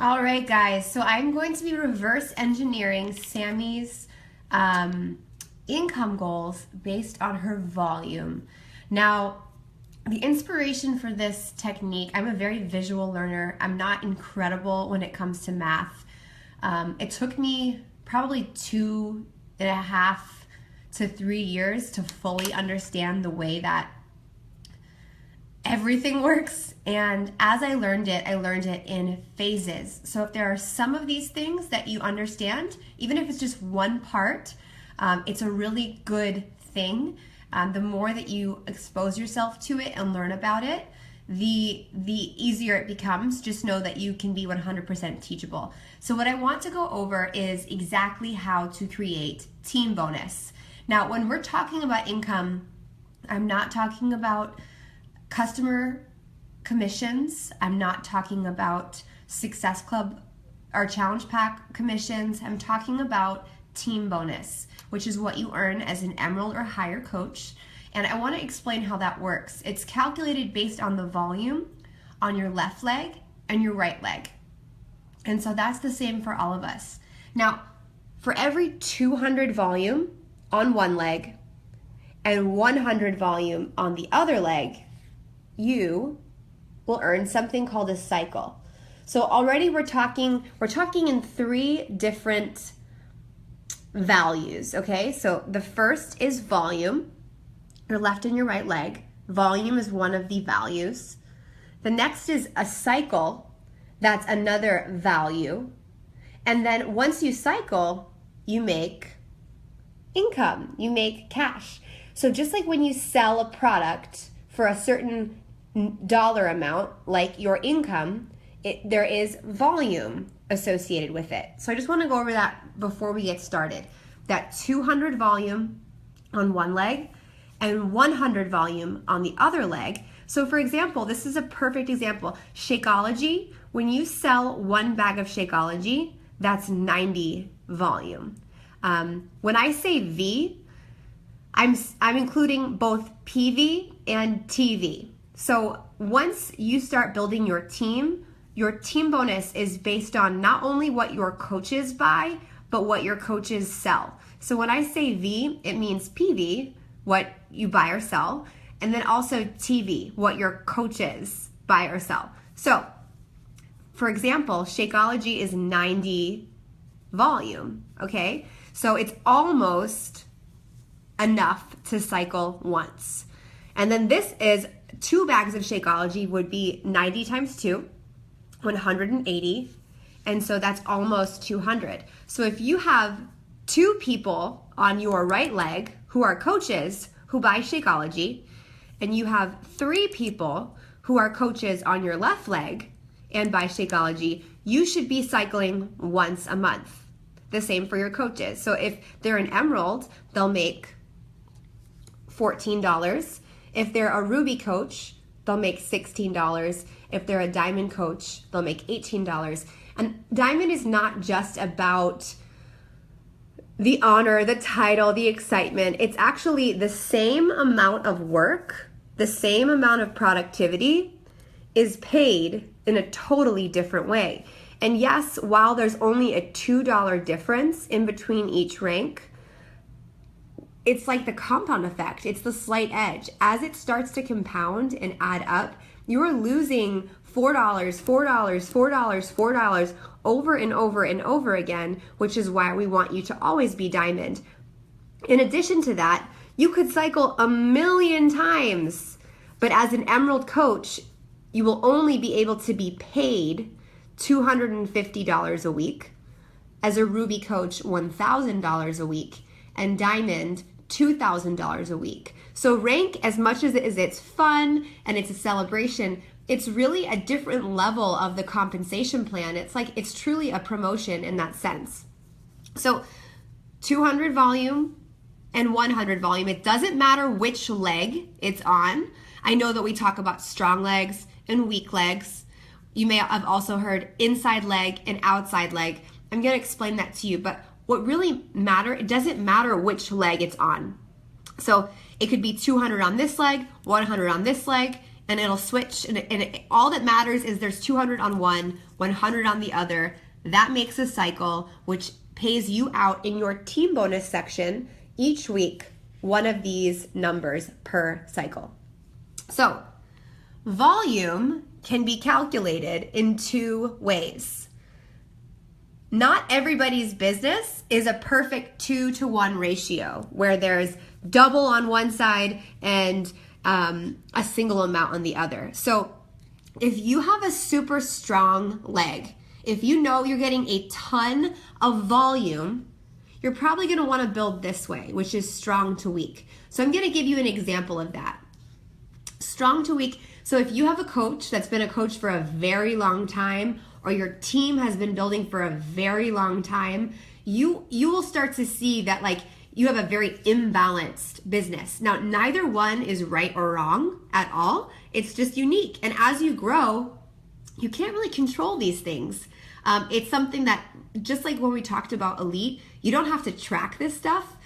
All right, guys. So I'm going to be reverse engineering Sammy's income goals based on her volume. Now, the inspiration for this technique, I'm a very visual learner. I'm not incredible when it comes to math. It took me probably 2.5 to 3 years to fully understand the way that everything works. And as I learned it in phases. So if there are some of these things that you understand, even if it's just one part, it's a really good thing. The more that you expose yourself to it and learn about it, the easier it becomes. Just know that you can be 100% teachable. So what I want to go over is exactly how to create team bonus. Now, when we're talking about income, I'm not talking about customer commissions. I'm not talking about Success Club or Challenge Pack commissions. I'm talking about team bonus, which is what you earn as an Emerald or higher coach. And I want to explain how that works. It's calculated based on the volume on your left leg and your right leg. And so that's the same for all of us. Now, for every 200 volume on one leg and 100 volume on the other leg, you will earn something called a cycle. So already we're talking in 3 different values, okay? So the first is volume, your left and your right leg. Volume is one of the values. The next is a cycle, that's another value. And then once you cycle, you make income, you make cash. So just like when you sell a product for a certain dollar amount, like your income, there is volume associated with it. So I just want to go over that before we get started. That 200 volume on one leg and 100 volume on the other leg. So for example, this is a perfect example. Shakeology, when you sell 1 bag of Shakeology, that's 90 volume. When I say V, I'm including both PV and TV. So once you start building your team bonus is based on not only what your coaches buy, but what your coaches sell. So when I say V, it means PV, what you buy or sell, and then also TV, what your coaches buy or sell. So, for example, Shakeology is 90 volume, okay? So it's almost enough to cycle once. And then this is 2 bags of Shakeology would be 90 times 2, 180. And so that's almost 200. So if you have 2 people on your right leg who are coaches who buy Shakeology, and you have 3 people who are coaches on your left leg and buy Shakeology, you should be cycling once a month. The same for your coaches. So if they're an Emerald, they'll make $14. If they're a Ruby coach, they'll make $16. If they're a Diamond coach, they'll make $18. And Diamond is not just about the honor, the title, the excitement. It's actually the same amount of work, the same amount of productivity is paid in a totally different way. And yes, while there's only a $2 difference in between each rank, it's like the compound effect. It's the slight edge. As it starts to compound and add up, you're losing $4, $4, $4, $4 over and over and over again, which is why we want you to always be Diamond. In addition to that, you could cycle 1,000,000 times, but as an Emerald coach, you will only be able to be paid $250 a week. As a Ruby coach, $1,000 a week. And Diamond, $2,000 a week. So rank, as much as it's fun and it's a celebration, it's really a different level of the compensation plan. It's truly a promotion in that sense. So 200 volume and 100 volume, it doesn't matter which leg it's on. I know that we talk about strong legs and weak legs. You may have also heard inside leg and outside leg. I'm going to explain that to you, but what really it doesn't matter which leg it's on. So it could be 200 on this leg, 100 on this leg, and it'll switch, and all that matters is there's 200 on one, 100 on the other. That makes a cycle, which pays you out in your team bonus section each week one of these numbers per cycle. So volume can be calculated in two ways. Not everybody's business is a perfect 2-to-1 ratio where there's double on one side and a single amount on the other. So if you have a super strong leg, if you know you're getting a ton of volume, you're probably going to want to build this way, which is strong to weak. So I'm going to give you an example of that. Strong to weak. So if you have a coach that's been a coach for a very long time, or your team has been building for a very long time, you will start to see that like you have a very imbalanced business. Now, neither one is right or wrong at all. It's just unique. And as you grow, you can't really control these things. It's something that, just like when we talked about Elite, you don't have to track this stuff.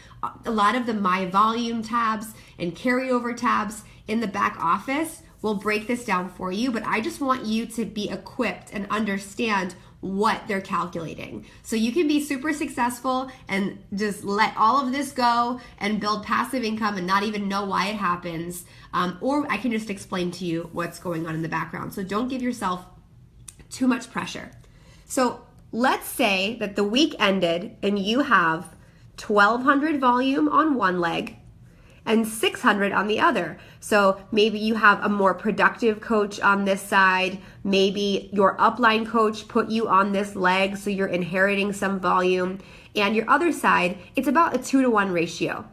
A lot of the My Volume tabs and carryover tabs in the back office will break this down for you, but I just want you to be equipped and understand what they're calculating. So you can be super successful and just let all of this go and build passive income and not even know why it happens. Or I can just explain to you what's going on in the background. So don't give yourself too much pressure. So let's say that the week ended and you have 1,200 volume on one leg and 600 on the other. So maybe you have a more productive coach on this side. Maybe your upline coach put you on this leg, so you're inheriting some volume. And your other side, it's about a 2-to-1 ratio.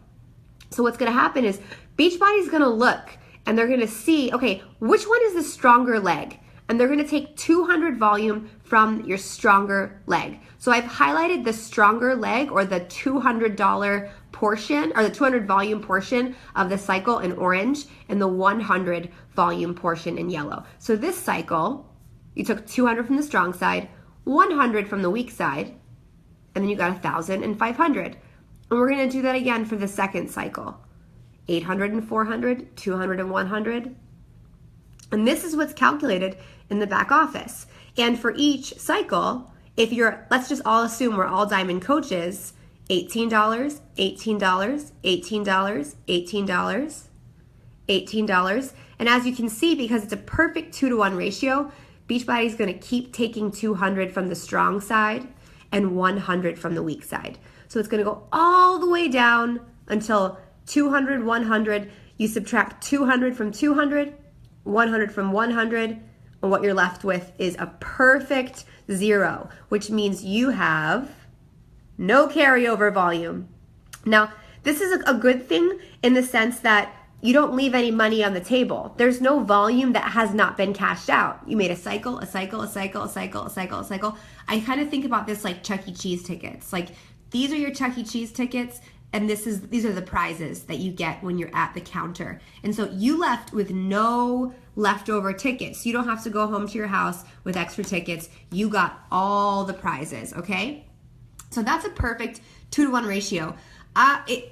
So what's gonna happen is Beachbody's gonna look and they're gonna see, okay, which one is the stronger leg? And they're gonna take 200 volume from your stronger leg. So I've highlighted the stronger leg, or the $200 portion, or the 200 volume portion of the cycle in orange, and the 100 volume portion in yellow. So this cycle, you took 200 from the strong side, 100 from the weak side, and then you got 1,000 and 500. And we're gonna do that again for the second cycle. 800 and 400, 200 and 100. And this is what's calculated in the back office. And for each cycle, if you're, let's just all assume we're all diamond coaches, $18, $18, $18, $18, $18. And as you can see, because it's a perfect 2-to-1 ratio, Beachbody's gonna keep taking 200 from the strong side and 100 from the weak side. So it's gonna go all the way down until 200, 100. You subtract 200 from 200, 100 from 100, and what you're left with is a perfect 0, which means you have no carryover volume. Now, this is a good thing in the sense that you don't leave any money on the table. There's no volume that has not been cashed out. You made a cycle, a cycle, a cycle, a cycle, a cycle, a cycle. I kind of think about this like Chuck E. Cheese tickets. Like, these are your Chuck E. Cheese tickets, and these are the prizes that you get when you're at the counter. And so you left with no leftover tickets. You don't have to go home to your house with extra tickets. You got all the prizes, okay? So that's a perfect 2-to-1 ratio.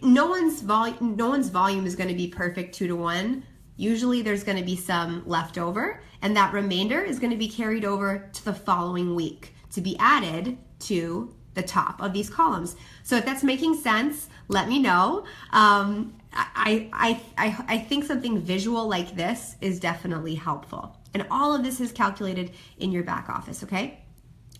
No one's volume is going to be perfect 2-to-1. Usually there's going to be some left over, and that remainder is going to be carried over to the following week to be added to the top of these columns. So if that's making sense, let me know. I think something visual like this is definitely helpful. And all of this is calculated in your back office, okay?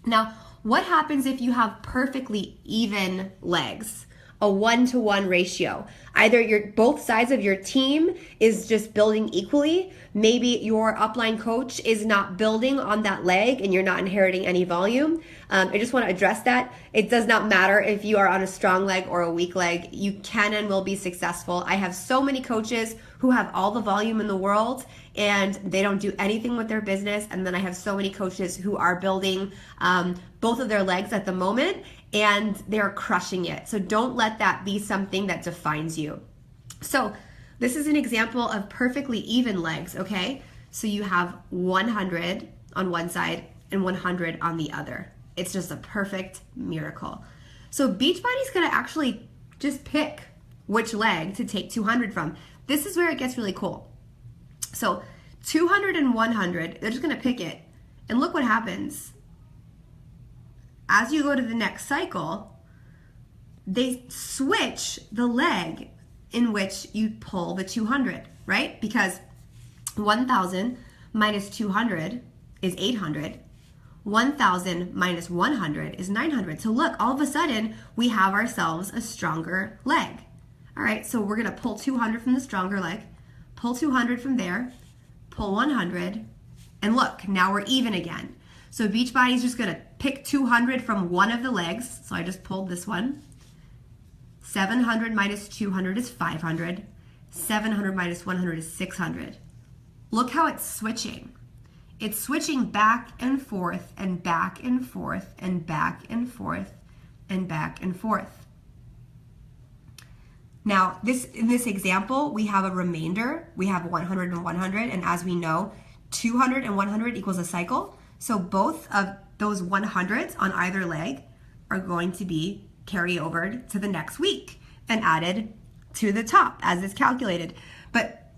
Now, what happens if you have perfectly even legs? A 1-to-1 ratio. Either both sides of your team is just building equally. Maybe your upline coach is not building on that leg and you're not inheriting any volume. I just want to address that. It does not matter if you are on a strong leg or a weak leg. You can and will be successful. I have so many coaches who have all the volume in the world and they don't do anything with their business. And then I have so many coaches who are building both of their legs at the moment and they're crushing it. So don't let that be something that defines you. So this is an example of perfectly even legs, okay? So you have 100 on one side and 100 on the other. It's just a perfect miracle. So Beachbody's gonna actually just pick which leg to take 200 from. This is where it gets really cool. So 200 and 100, they're just going to pick it. And look what happens. As you go to the next cycle, they switch the leg in which you pull the 200, right? Because 1,000 minus 200 is 800. 1,000 minus 100 is 900. So look, all of a sudden, we have ourselves a stronger leg. All right, so we're gonna pull 200 from the stronger leg, pull 200 from there, pull 100, and look, now we're even again. So Beachbody's just gonna pick 200 from one of the legs. So I just pulled this one. 700 minus 200 is 500. 700 minus 100 is 600. Look how it's switching. It's switching back and forth and back and forth and back and forth and back and forth. Now, in this example, we have a remainder. We have 100 and 100, and as we know, 200 and 100 equals a cycle. So both of those 100s on either leg are going to be carried over to the next week and added to the top as it's calculated. But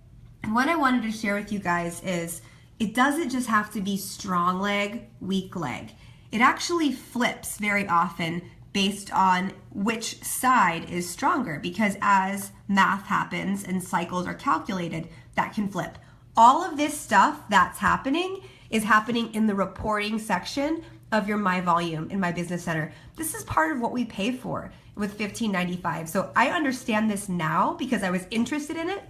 what I wanted to share with you guys is it doesn't just have to be strong leg, weak leg. It actually flips very often based on which side is stronger, because as math happens and cycles are calculated, that can flip. All of this stuff that's happening is happening in the reporting section of your My Volume in My Business Center. This is part of what we pay for with $15.95. So I understand this now because I was interested in it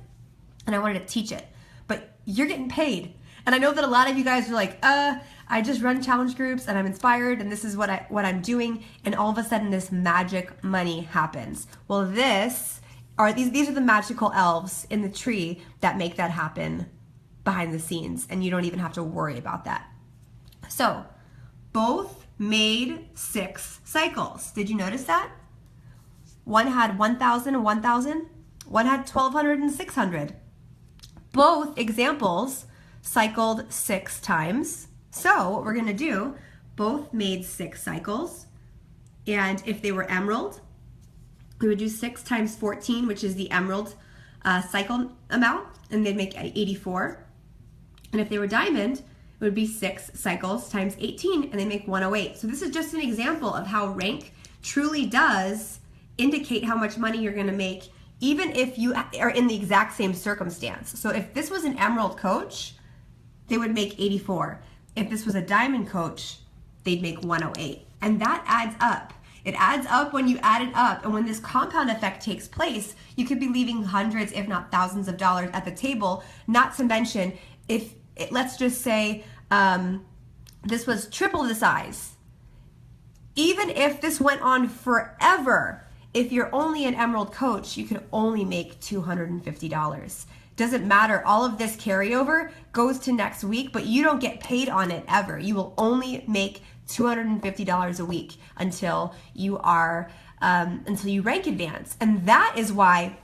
and I wanted to teach it. But you're getting paid. And I know that a lot of you guys are like, I just run challenge groups and I'm inspired and this is what I'm doing, and all of a sudden this magic money happens. Well, these are the magical elves in the tree that make that happen behind the scenes, and you don't even have to worry about that. So both made 6 cycles. Did you notice that? One had 1,000 and 1,000. One had 1,200 and 600. Both examples cycled 6 times. So what we're gonna do, both made 6 cycles. And if they were emerald, we would do 6 times 14, which is the emerald cycle amount, and they'd make 84. And if they were diamond, it would be 6 cycles times 18, and they make 108. So this is just an example of how rank truly does indicate how much money you're gonna make, even if you are in the exact same circumstance. So if this was an emerald coach, they would make 84. If this was a diamond coach, they'd make 108. And that adds up. It adds up when you add it up. And when this compound effect takes place, you could be leaving hundreds, if not thousands of dollars at the table. Not to mention, let's just say this was triple the size. Even if this went on forever, if you're only an emerald coach, you could only make $250. Doesn't matter. All of this carryover goes to next week, but you don't get paid on it ever. You will only make $250 a week until you rank advance. And that is why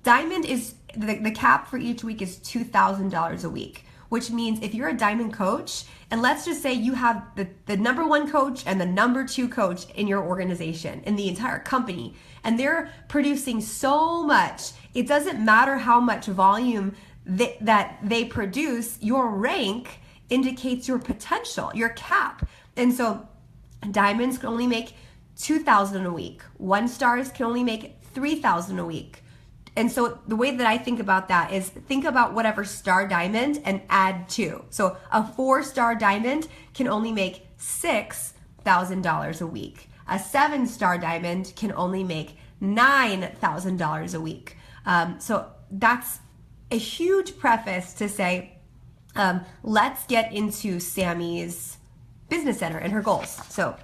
diamond is the cap for each week is $2,000 a week, which means if you're a diamond coach, and let's just say you have the number 1 coach and the number 2 coach in your organization, in the entire company, and they're producing so much, it doesn't matter how much volume that they produce, your rank indicates your potential, your cap. And so diamonds can only make $2,000 a week. 1 stars can only make $3,000 a week. And so the way that I think about that is think about whatever star diamond and add 2. So a 4-star diamond can only make $6,000 a week. A 7-star diamond can only make $9,000 a week. So that's a huge preface to say, let's get into Sammy's business center and her goals. So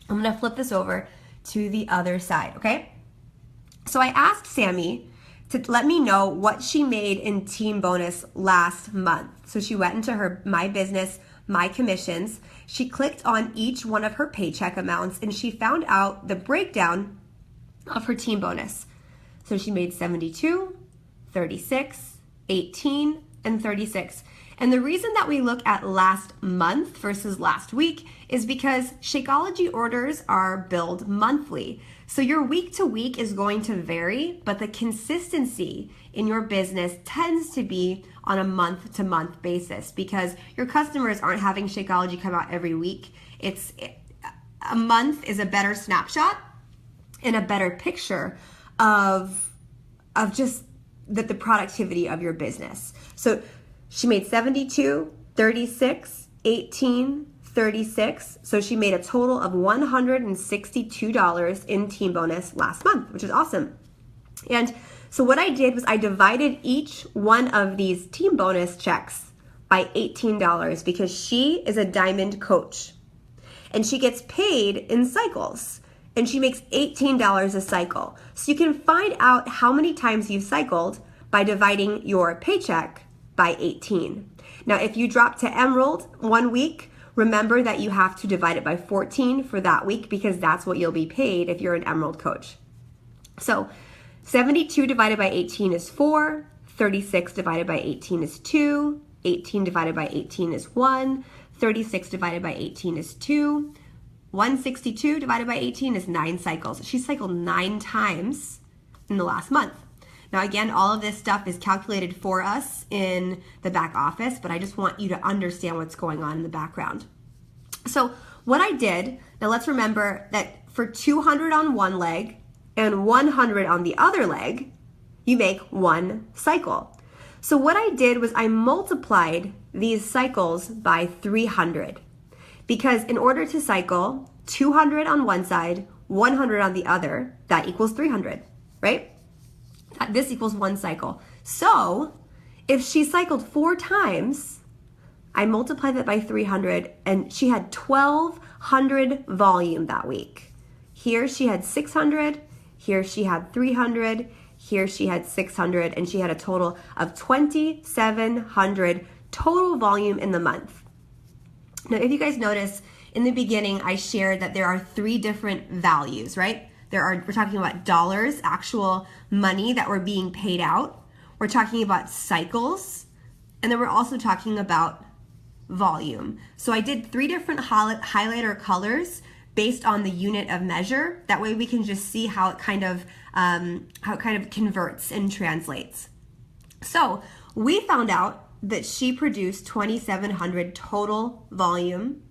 I'm gonna flip this over to the other side, okay? So I asked Sammy to let me know what she made in team bonus last month. So she went into her My Business, My Commissions. She clicked on each one of her paycheck amounts and she found out the breakdown of her team bonus. So she made 72, 36, 18, and 36. And the reason that we look at last month versus last week is because Shakeology orders are billed monthly. So your week to week is going to vary, but the consistency in your business tends to be on a month to month basis because your customers aren't having Shakeology come out every week. A month is a better snapshot and a better picture of just the productivity of your business. So she made 72, 36, 18, 36. So she made a total of $162 in team bonus last month, which is awesome. And so what I did was I divided each one of these team bonus checks by $18 because she is a diamond coach and she gets paid in cycles and she makes $18 a cycle. So you can find out how many times you've cycled by dividing your paycheck by 18. Now, if you drop to Emerald one week, remember that you have to divide it by 14 for that week because that's what you'll be paid if you're an Emerald coach. So 72 divided by 18 is 4, 36 divided by 18 is 2, 18 divided by 18 is 1, 36 divided by 18 is 2, 162 divided by 18 is 9 cycles. She cycled 9 times in the last month. Now again, all of this stuff is calculated for us in the back office, but I just want you to understand what's going on in the background. So what I did, now let's remember that for 200 on one leg and 100 on the other leg, you make 1 cycle. So what I did was I multiplied these cycles by 300 because in order to cycle 200 on one side, 100 on the other, that equals 300, right? This equals 1 cycle. So if she cycled 4 times, I multiplied that by 300 and she had 1,200 volume that week. Here she had 600, here she had 300, here she had 600, and she had a total of 2,700 total volume in the month. Now, if you guys notice, in the beginning, I shared that there are 3 different values, right? We're talking about dollars, actual money that we're being paid out. We're talking about cycles, and then we're also talking about volume. So I did 3 different highlighter colors based on the unit of measure. That way we can just see how it kind of converts and translates. So we found out that she produced 2,700 total volume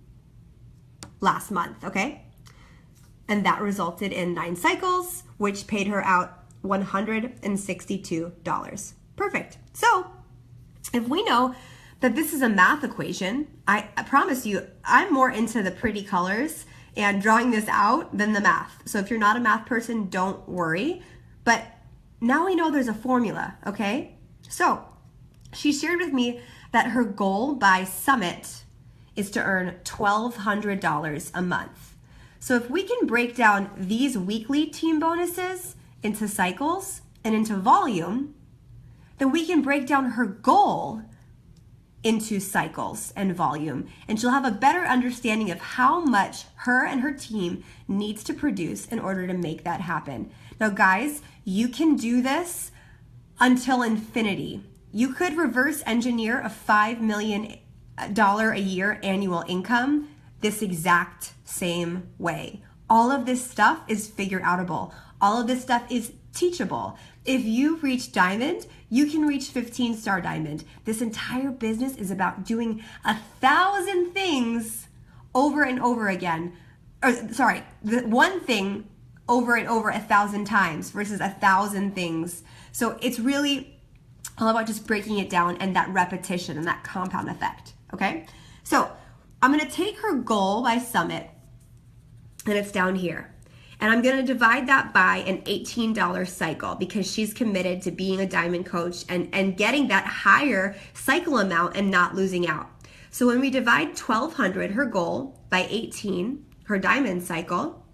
last month, okay? And that resulted in 9 cycles, which paid her out $162. Perfect. So if we know that this is a math equation, I promise you, I'm more into the pretty colors and drawing this out than the math. So if you're not a math person, don't worry. But now we know there's a formula, okay? So she shared with me that her goal by Summit is to earn $1,200 a month. So if we can break down these weekly team bonuses into cycles and into volume, then we can break down her goal into cycles and volume, and she'll have a better understanding of how much her and her team needs to produce in order to make that happen. Now guys, you can do this until infinity. You could reverse engineer a $5 million a year annual income this exact same way. All of this stuff is figure outable. All of this stuff is teachable. If you reach diamond, you can reach 15-star diamond. This entire business is about doing 1,000 things over and over again. The one thing over and over 1,000 times versus 1,000 things. So it's really all about just breaking it down and that repetition and that compound effect, okay? So I'm gonna take her goal by Summit, and it's down here. And I'm gonna divide that by an $18 cycle because she's committed to being a diamond coach and getting that higher cycle amount and not losing out. So when we divide 1,200, her goal, by 18, her diamond cycle,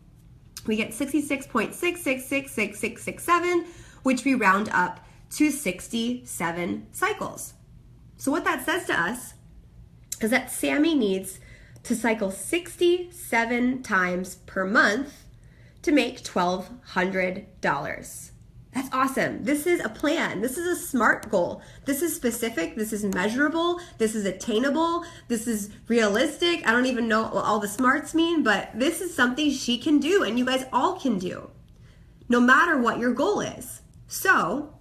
we get 66.6666667, which we round up to 67 cycles. So what that says to us is that Sammy needs to cycle 67 times per month to make $1,200. That's awesome. This is a plan. This is a SMART goal. This is specific. This is measurable. This is attainable. This is realistic. I don't even know what all the SMARTs mean, but this is something she can do and you guys all can do, no matter what your goal is. So,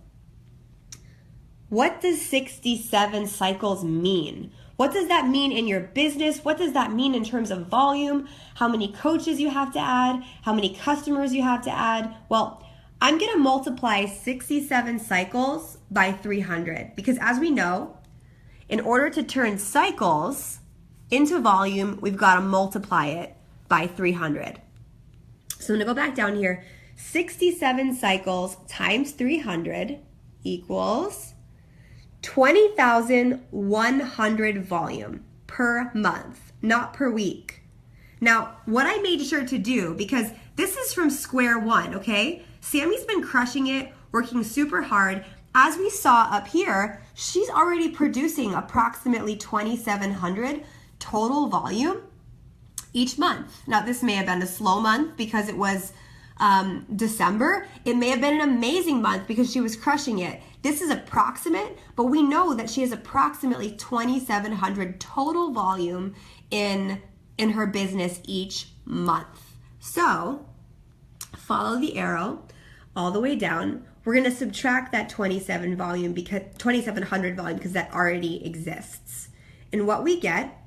what does 67 cycles mean? What does that mean in your business? What does that mean in terms of volume? How many coaches you have to add? How many customers you have to add? Well, I'm going to multiply 67 cycles by 300 because as we know, in order to turn cycles into volume, we've got to multiply it by 300. So I'm going to go back down here. 67 cycles times 300 equals 20,100 volume per month, not per week. Now, what I made sure to do, because this is from square one, okay? Sammy's been crushing it, working super hard. As we saw up here, she's already producing approximately 2,700 total volume each month. Now, this may have been a slow month because it was December. It may have been an amazing month because she was crushing it. This is approximate, but we know that she has approximately 2,700 total volume in her business each month. So, follow the arrow all the way down. We're going to subtract that 2,700 volume because that already exists. And what we get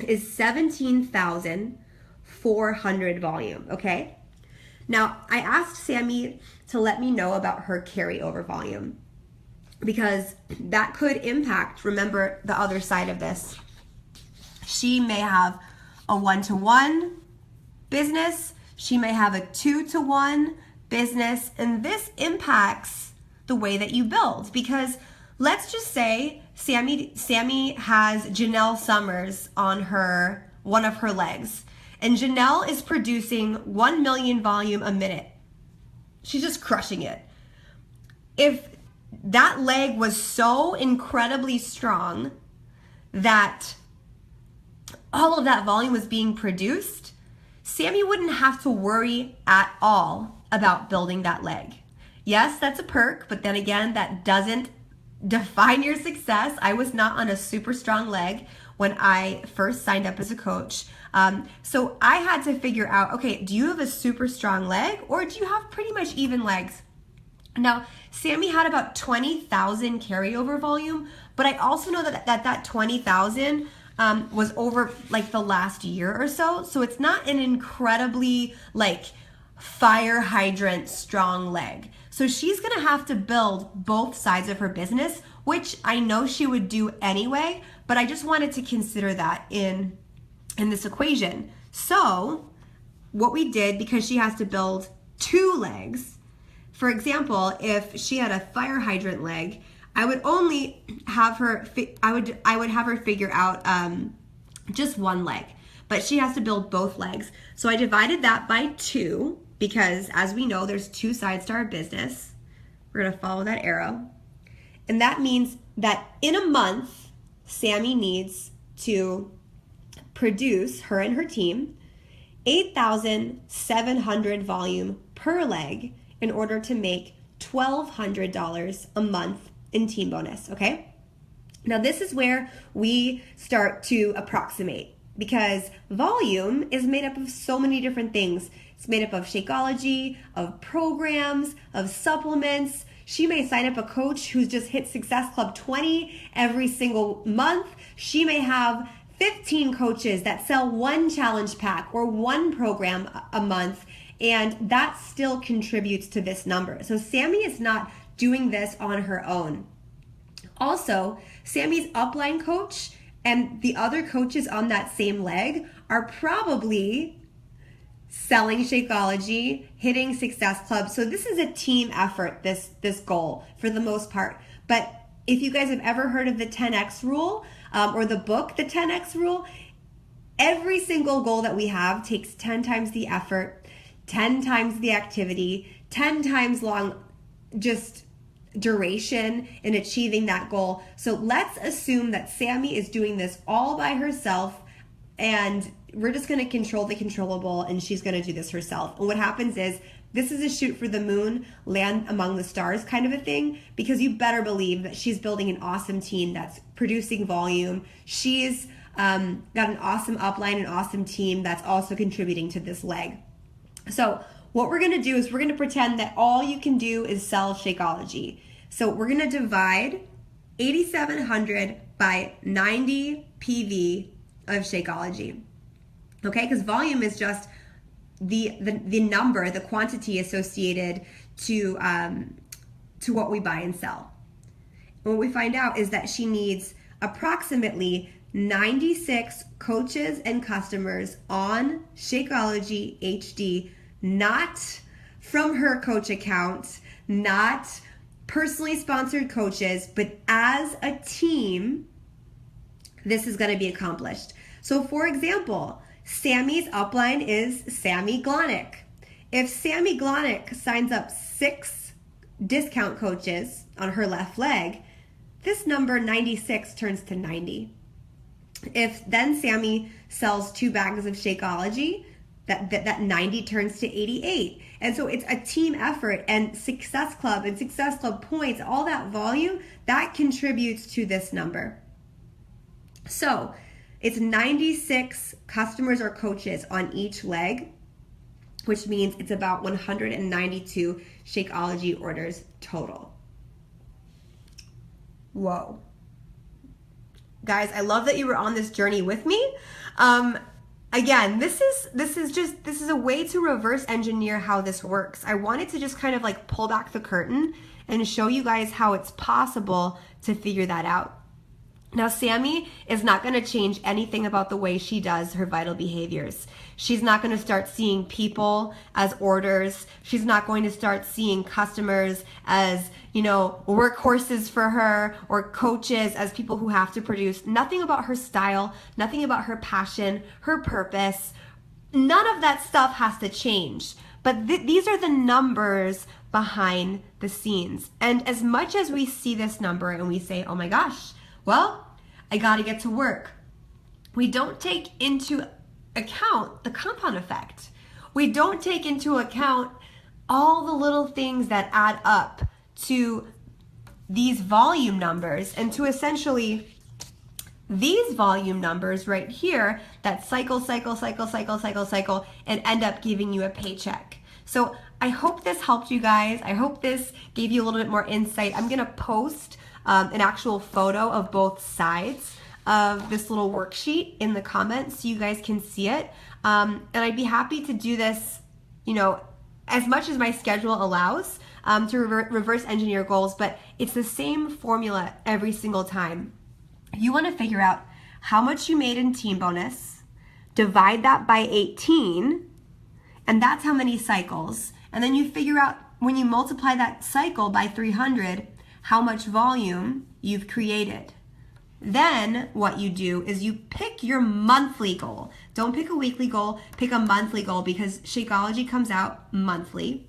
is 17,400 volume, okay? Now, I asked Sammy to let me know about her carryover volume because that could impact, remember, the other side of this. She may have a 1-to-1 business. She may have a 2-to-1 business, and this impacts the way that you build because let's just say Sammy has Janelle Summers on one of her legs, and Janelle is producing 1 million volume a minute. She's just crushing it. If that leg was so incredibly strong that all of that volume was being produced, Sammy wouldn't have to worry at all about building that leg. Yes, that's a perk, but then again, that doesn't define your success. I was not on a super strong leg when I first signed up as a coach. So I had to figure out, okay, do you have a super strong leg or do you have pretty much even legs? Now, Sammy had about 20,000 carryover volume, but I also know that 20,000 was over like the last year or so. So it's not an incredibly like fire hydrant strong leg. So she's gonna have to build both sides of her business, which I know she would do anyway, but I just wanted to consider that in this equation. So what we did, because she has to build 2 legs, for example, if she had a fire hydrant leg, I would only have her, I would have her figure out just 1 leg, but she has to build both legs. So I divided that by 2 because as we know, there's 2 sides to our business. We're gonna follow that arrow. And that means that in a month, Sammy needs to produce, her and her team, 8,700 volume per leg in order to make $1,200 a month in team bonus, okay? Now this is where we start to approximate because volume is made up of so many different things. It's made up of Shakeology, of programs, of supplements. She may sign up a coach who's just hit Success Club 20 every single month. She may have 15 coaches that sell 1 challenge pack or 1 program a month, and that still contributes to this number. So Sammy is not doing this on her own. Also, Sammy's upline coach and the other coaches on that same leg are probably selling Shakeology, hitting Success Club. So this is a team effort, this goal for the most part. But if you guys have ever heard of the 10X rule or the book, the 10X rule, every single goal that we have takes 10 times the effort, 10 times the activity, 10 times long just duration in achieving that goal. So let's assume that Sammy is doing this all by herself and we're just going to control the controllable and she's going to do this herself. And what happens is this is a shoot for the moon, land among the stars kind of a thing, because you better believe that she's building an awesome team that's producing volume. She's got an awesome upline, an awesome team that's also contributing to this leg. So what we're gonna do is we're gonna pretend that all you can do is sell Shakeology. So we're gonna divide 8,700 by 90 PV of Shakeology. Okay, because volume is just the number, the quantity associated to what we buy and sell. And what we find out is that she needs approximately 96 coaches and customers on Shakeology HD, not from her coach account, not personally sponsored coaches, but as a team, this is going to be accomplished. So for example, Sammy's upline is Sammy Glonick. If Sammy Glonick signs up 6 discount coaches on her left leg, this number 96 turns to 90. If then Sammy sells 2 bags of Shakeology, that 90 turns to 88. And so it's a team effort, and Success Club and Success Club points, all that volume, that contributes to this number. So it's 96 customers or coaches on each leg, which means it's about 192 Shakeology orders total. Whoa. Guys, I love that you were on this journey with me. Again, this is a way to reverse engineer how this works. I wanted to just kind of like pull back the curtain and show you guys how it's possible to figure that out. Now, Sammy is not going to change anything about the way she does her vital behaviors. She's not going to start seeing people as orders. She's not going to start seeing customers as, workhorses for her, or coaches as people who have to produce. Nothing about her style, nothing about her passion, her purpose. None of that stuff has to change. But these are the numbers behind the scenes. And as much as we see this number and we say, oh my gosh, well, I got to get to work, we don't take into account the compound effect. We don't take into account all the little things that add up to these volume numbers, and to essentially these volume numbers right here that cycle, and end up giving you a paycheck. So I hope this helped you guys. I hope this gave you a little bit more insight. I'm going to post an actual photo of both sides of this little worksheet in the comments so you guys can see it. And I'd be happy to do this, as much as my schedule allows, to reverse engineer goals, but it's the same formula every single time. You want to figure out how much you made in team bonus, divide that by 18, and that's how many cycles. And then you figure out, when you multiply that cycle by 300, how much volume you've created. Then what you do is you pick your monthly goal. Don't pick a weekly goal, pick a monthly goal, because Shakeology comes out monthly.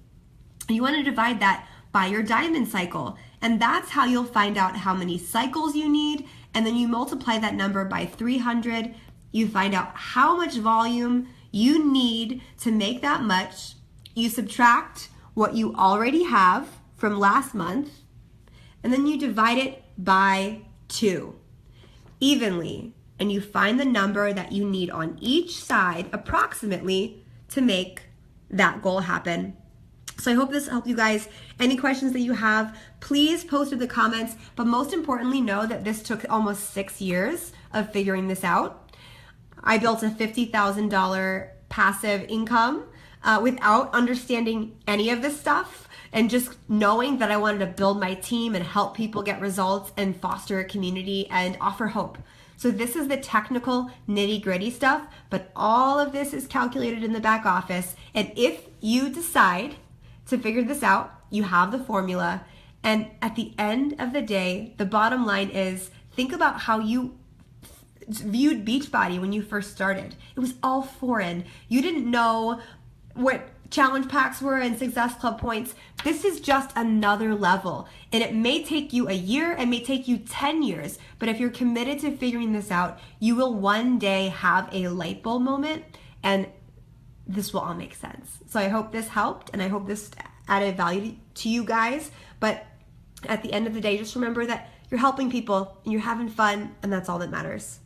You want to divide that by your diamond cycle, and that's how you'll find out how many cycles you need. And then you multiply that number by 300. You find out how much volume you need to make that much. You subtract what you already have from last month, and then you divide it by 2 evenly, and you find the number that you need on each side approximately to make that goal happen. So I hope this helped you guys. Any questions that you have, please post in the comments, but most importantly, know that this took almost 6 years of figuring this out. I built a $50,000 passive income without understanding any of this stuff, and just knowing that I wanted to build my team and help people get results and foster a community and offer hope. So this is the technical nitty-gritty stuff, but all of this is calculated in the back office. And if you decide to figure this out, you have the formula. And at the end of the day, the bottom line is, think about how you viewed Beachbody when you first started. It was all foreign. You didn't know what challenge packs were and Success Club points. This is just another level, and it may take you a year, it may take you 10 years, but if you're committed to figuring this out, you will one day have a light bulb moment, and this will all make sense. So I hope this helped, and I hope this added value to you guys. But at the end of the day, just remember that you're helping people and you're having fun, and that's all that matters.